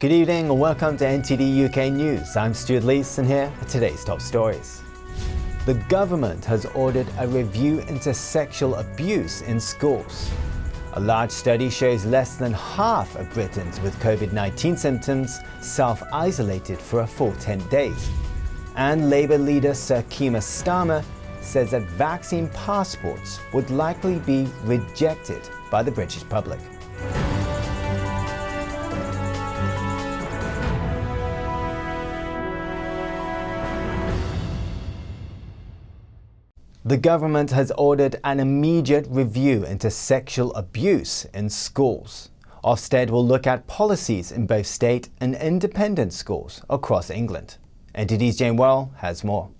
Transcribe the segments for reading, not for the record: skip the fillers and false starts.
Good evening and welcome to NTD UK News. I'm Stuart Lees and here are today's top stories. The government has ordered a review into sexual abuse in schools. A large study shows less than half of Britons with COVID-19 symptoms self-isolated for a full 10 days. And Labour leader Sir Keir Starmer says that vaccine passports would likely be rejected by the British public. The government has ordered an immediate review into sexual abuse in schools. Ofsted will look at policies in both state and independent schools across England. NTD's Jane Worrell has more.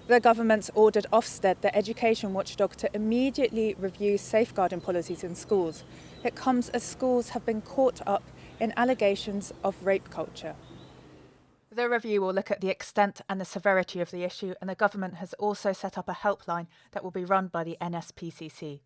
The government's ordered Ofsted, the education watchdog, to immediately review safeguarding policies in schools. It comes as schools have been caught up in allegations of rape culture. The review will look at the extent and the severity of the issue, and the government has also set up a helpline that will be run by the NSPCC.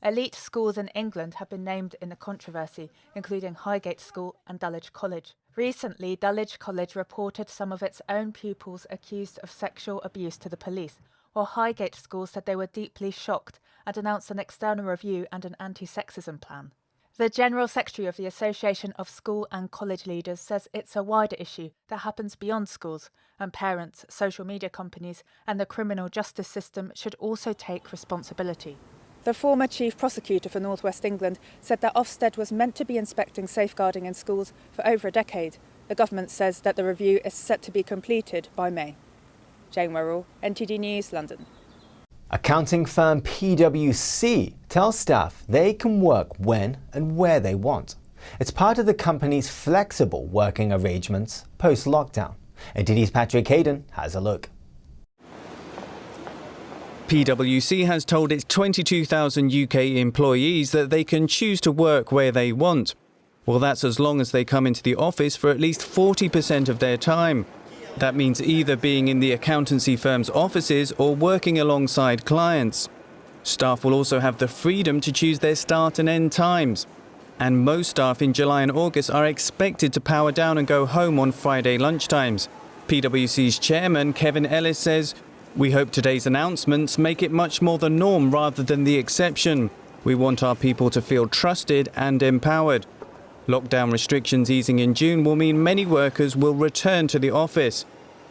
Elite schools in England have been named in the controversy, including Highgate School and Dulwich College. Recently, Dulwich College reported some of its own pupils accused of sexual abuse to the police, while Highgate School said they were deeply shocked and announced an external review and an anti-sexism plan. The General Secretary of the Association of School and College Leaders says it's a wider issue that happens beyond schools, and parents, social media companies and the criminal justice system should also take responsibility. The former Chief Prosecutor for North West England said that Ofsted was meant to be inspecting safeguarding in schools for over a decade. The government says that the review is set to be completed by May. Jane Worrell, NTD News, London. Accounting firm PWC tells staff they can work when and where they want. It's part of the company's flexible working arrangements post-lockdown. NTD's Patrick Hayden has a look. PWC has told its 22,000 UK employees that they can choose to work where they want. Well, that's as long as they come into the office for at least 40% of their time. That means either being in the accountancy firm's offices or working alongside clients. Staff will also have the freedom to choose their start and end times. And most staff in July and August are expected to power down and go home on Friday lunchtimes. PwC's chairman, Kevin Ellis, says, "We hope today's announcements make it much more the norm rather than the exception. We want our people to feel trusted and empowered. Lockdown restrictions easing in June will mean many workers will return to the office.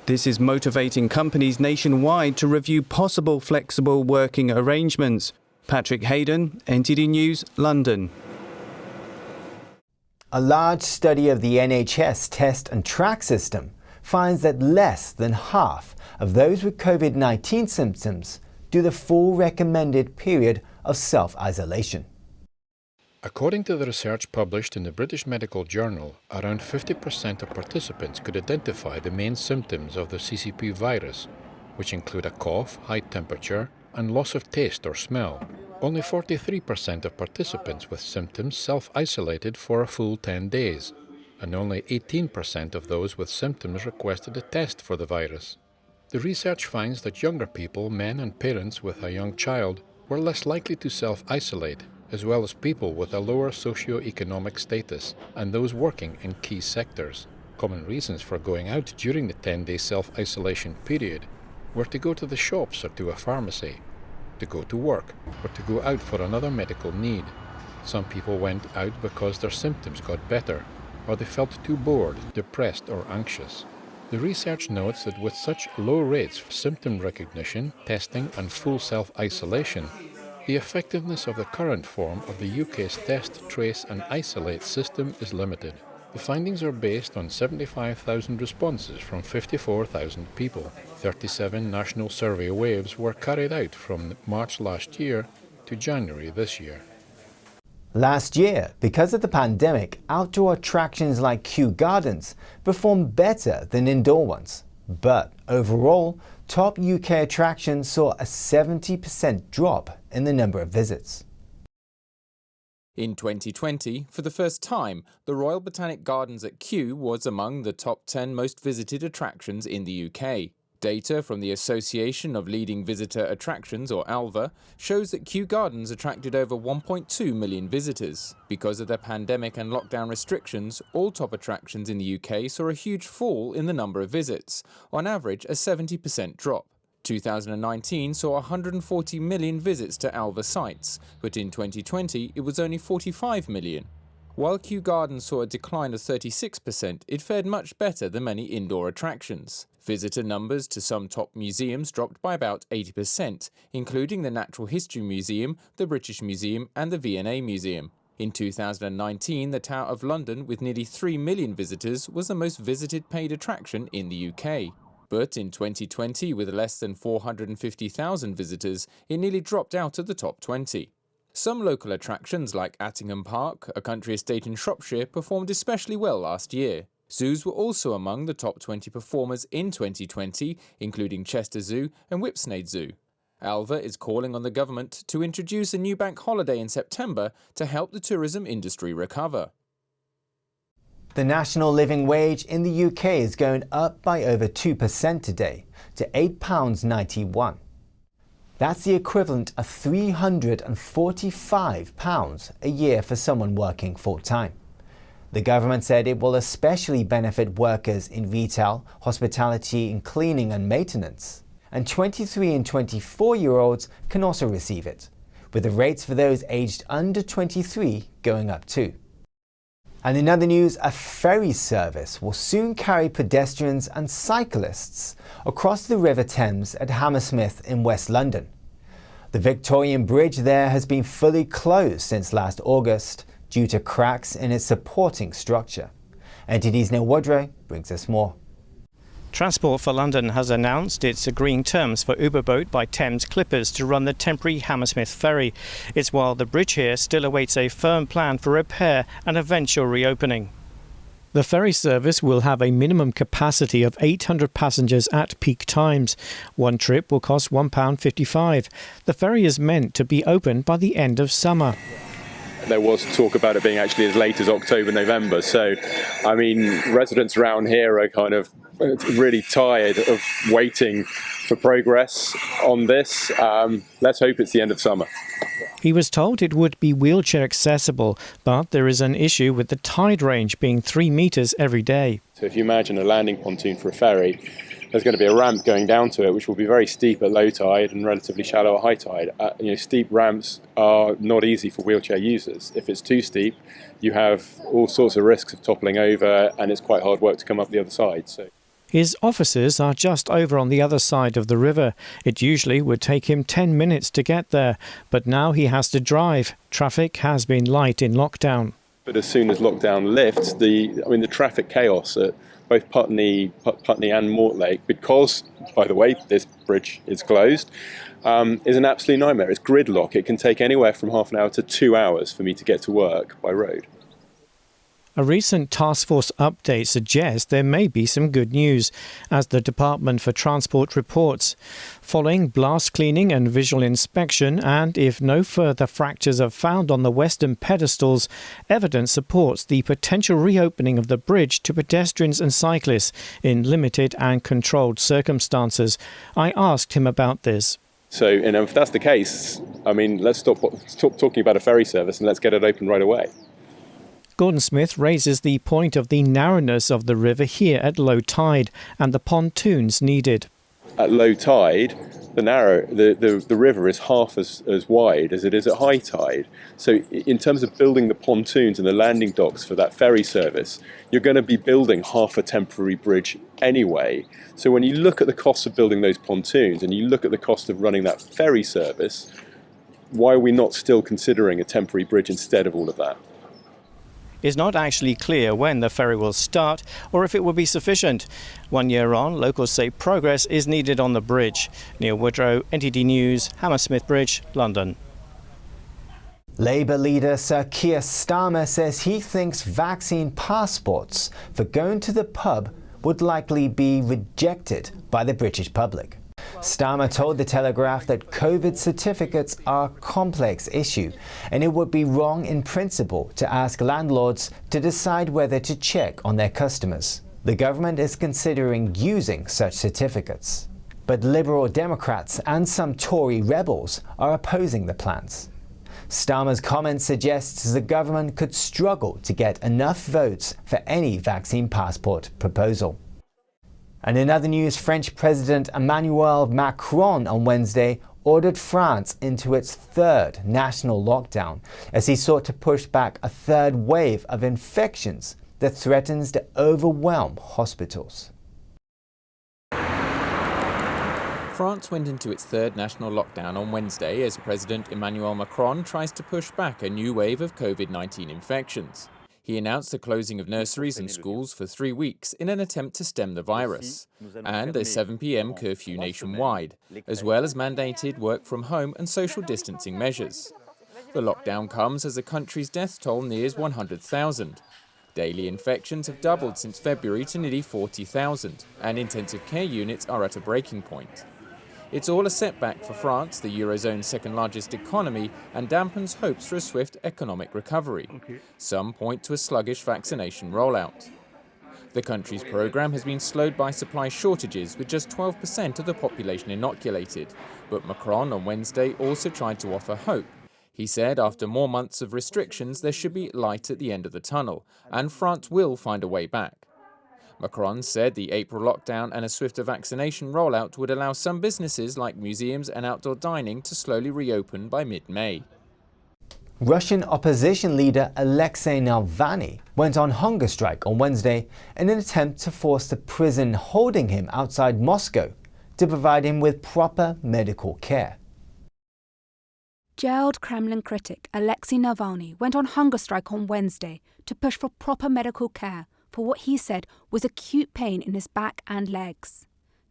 This is motivating companies nationwide to review possible flexible working arrangements." Patrick Hayden, NTD News, London. A large study of the NHS test and track system finds that less than half of those with COVID-19 symptoms do the full recommended period of self-isolation. According to the research published in the British Medical Journal, around 50% of participants could identify the main symptoms of the CCP virus, which include a cough, high temperature, and loss of taste or smell. Only 43% of participants with symptoms self-isolated for a full 10 days, and only 18% of those with symptoms requested a test for the virus. The research finds that younger people, men and parents with a young child, were less likely to self-isolate, as well as people with a lower socio-economic status and those working in key sectors. Common reasons for going out during the 10-day self-isolation period were to go to the shops or to a pharmacy, to go to work, or to go out for another medical need. Some people went out because their symptoms got better, or they felt too bored, depressed or anxious. The research notes that with such low rates for symptom recognition, testing and full self-isolation, the effectiveness of the current form of the UK's test, trace and isolate system is limited. The findings are based on 75,000 responses from 54,000 people. 37 national survey waves were carried out from March last year to January this year. Last year, because of the pandemic, outdoor attractions like Kew Gardens performed better than indoor ones. But overall, top UK attractions saw a 70% drop in the number of visits. In 2020, for the first time, the Royal Botanic Gardens at Kew was among the top 10 most visited attractions in the UK. Data from the Association of Leading Visitor Attractions, or ALVA, shows that Kew Gardens attracted over 1.2 million visitors. Because of the pandemic and lockdown restrictions, all top attractions in the UK saw a huge fall in the number of visits, on average a 70% drop. 2019 saw 140 million visits to ALVA sites, but in 2020 it was only 45 million. While Kew Gardens saw a decline of 36%, it fared much better than many indoor attractions. Visitor numbers to some top museums dropped by about 80%, including the Natural History Museum, the British Museum and the V&A Museum. In 2019, the Tower of London, with nearly 3 million visitors, was the most visited paid attraction in the UK. But in 2020, with less than 450,000 visitors, it nearly dropped out of the top 20. Some local attractions like Attingham Park, a country estate in Shropshire, performed especially well last year. Zoos were also among the top 20 performers in 2020, including Chester Zoo and Whipsnade Zoo. ALVA is calling on the government to introduce a new bank holiday in September to help the tourism industry recover. The national living wage in the UK is going up by over 2% today to £8.91. That's the equivalent of £345 a year for someone working full-time. The government said it will especially benefit workers in retail, hospitality and cleaning and maintenance. And 23 and 24-year-olds can also receive it, with the rates for those aged under 23 going up too. And in other news, a ferry service will soon carry pedestrians and cyclists across the River Thames at Hammersmith in West London. The Victorian Bridge there has been fully closed since last August due to cracks in its supporting structure. NTD's Neil Woodrow brings us more. Transport for London has announced it's agreeing terms for Uberboat by Thames Clippers to run the temporary Hammersmith ferry. It's while the bridge here still awaits a firm plan for repair and eventual reopening. The ferry service will have a minimum capacity of 800 passengers at peak times. One trip will cost £1.55. The ferry is meant to be open by the end of summer. There was talk about it being actually as late as October, November. So, I mean, residents around here are kind of really tired of waiting for progress on this. Let's hope it's the end of summer. He was told it would be wheelchair accessible, but there is an issue with the tide range being 3 metres every day. So if you imagine a landing pontoon for a ferry, there's going to be a ramp going down to it, which will be very steep at low tide and relatively shallow at high tide. Steep ramps are not easy for wheelchair users. If it's too steep, you have all sorts of risks of toppling over, and it's quite hard work to come up the other side. His offices are just over on the other side of the river. It usually would take him 10 minutes to get there, but now he has to drive. Traffic has been light in lockdown. But as soon as lockdown lifts, the traffic chaos at both Putney and Mortlake, because, by the way, this bridge is closed, is an absolute nightmare. It's gridlock. It can take anywhere from half an hour to 2 hours for me to get to work by road. A recent task force update suggests there may be some good news, as the Department for Transport reports. Following blast cleaning and visual inspection, and if no further fractures are found on the western pedestals, evidence supports the potential reopening of the bridge to pedestrians and cyclists in limited and controlled circumstances. I asked him about this. So, if that's the case, let's stop talking about a ferry service and let's get it open right away. Gordon Smith raises the point of the narrowness of the river here at low tide and the pontoons needed. At low tide, the river is half as wide as it is at high tide. So in terms of building the pontoons and the landing docks for that ferry service, you're going to be building half a temporary bridge anyway. So when you look at the cost of building those pontoons and you look at the cost of running that ferry service, why are we not still considering a temporary bridge instead of all of that? It's not actually clear when the ferry will start or if it will be sufficient. 1 year on, locals say progress is needed on the bridge. Neil Woodrow, NTD News, Hammersmith Bridge, London. Labour leader Sir Keir Starmer says he thinks vaccine passports for going to the pub would likely be rejected by the British public. Starmer told The Telegraph that COVID certificates are a complex issue and it would be wrong in principle to ask landlords to decide whether to check on their customers. The government is considering using such certificates. But Liberal Democrats and some Tory rebels are opposing the plans. Starmer's comment suggests the government could struggle to get enough votes for any vaccine passport proposal. And in other news, French President Emmanuel Macron on Wednesday ordered France into its third national lockdown as he sought to push back a third wave of infections that threatens to overwhelm hospitals. France went into its third national lockdown on Wednesday as President Emmanuel Macron tries to push back a new wave of COVID-19 infections. He announced the closing of nurseries and schools for 3 weeks in an attempt to stem the virus, and a 7 p.m. curfew nationwide, as well as mandated work from home and social distancing measures. The lockdown comes as the country's death toll nears 100,000. Daily infections have doubled since February to nearly 40,000, and intensive care units are at a breaking point. It's all a setback for France, the Eurozone's second-largest economy, and dampens hopes for a swift economic recovery. Some point to a sluggish vaccination rollout. The country's programme has been slowed by supply shortages, with just 12% of the population inoculated. But Macron on Wednesday also tried to offer hope. He said after more months of restrictions, there should be light at the end of the tunnel, and France will find a way back. Macron said the April lockdown and a swifter vaccination rollout would allow some businesses like museums and outdoor dining to slowly reopen by mid-May. Russian opposition leader Alexei Navalny went on hunger strike on Wednesday in an attempt to force the prison holding him outside Moscow to provide him with proper medical care. Jailed Kremlin critic Alexei Navalny went on hunger strike on Wednesday to push for proper medical care for what he said was acute pain in his back and legs.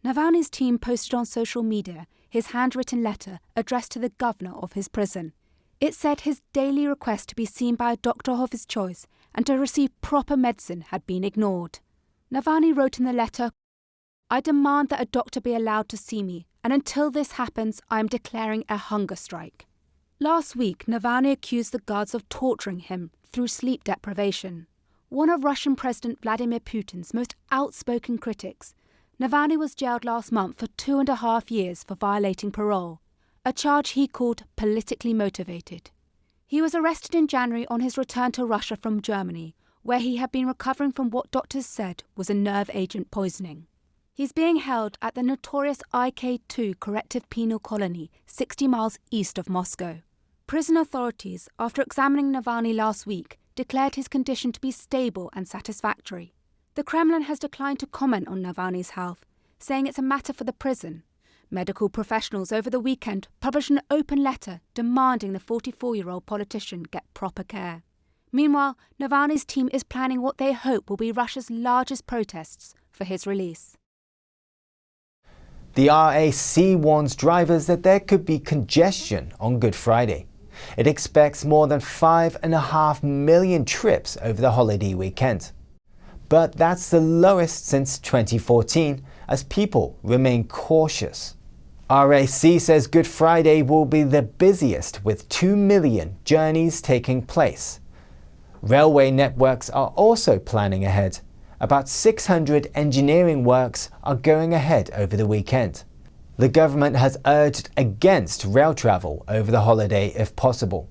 Navalny's team posted on social media his handwritten letter addressed to the governor of his prison. It said his daily request to be seen by a doctor of his choice and to receive proper medicine had been ignored. Navalny wrote in the letter, "I demand that a doctor be allowed to see me, and until this happens, I am declaring a hunger strike." Last week, Navalny accused the guards of torturing him through sleep deprivation. One of Russian President Vladimir Putin's most outspoken critics, Navalny was jailed last month for 2.5 years for violating parole, a charge he called politically motivated. He was arrested in January on his return to Russia from Germany, where he had been recovering from what doctors said was a nerve agent poisoning. He's being held at the notorious IK2 corrective penal colony 60 miles east of Moscow. Prison authorities, after examining Navalny last week, declared his condition to be stable and satisfactory. The Kremlin has declined to comment on Navalny's health, saying it's a matter for the prison. Medical professionals over the weekend published an open letter demanding the 44-year-old politician get proper care. Meanwhile, Navalny's team is planning what they hope will be Russia's largest protests for his release. The RAC warns drivers that there could be congestion on Good Friday. It expects more than 5.5 million trips over the holiday weekend. But that's the lowest since 2014, as people remain cautious. RAC says Good Friday will be the busiest, with 2 million journeys taking place. Railway networks are also planning ahead. About 600 engineering works are going ahead over the weekend. The government has urged against rail travel over the holiday if possible.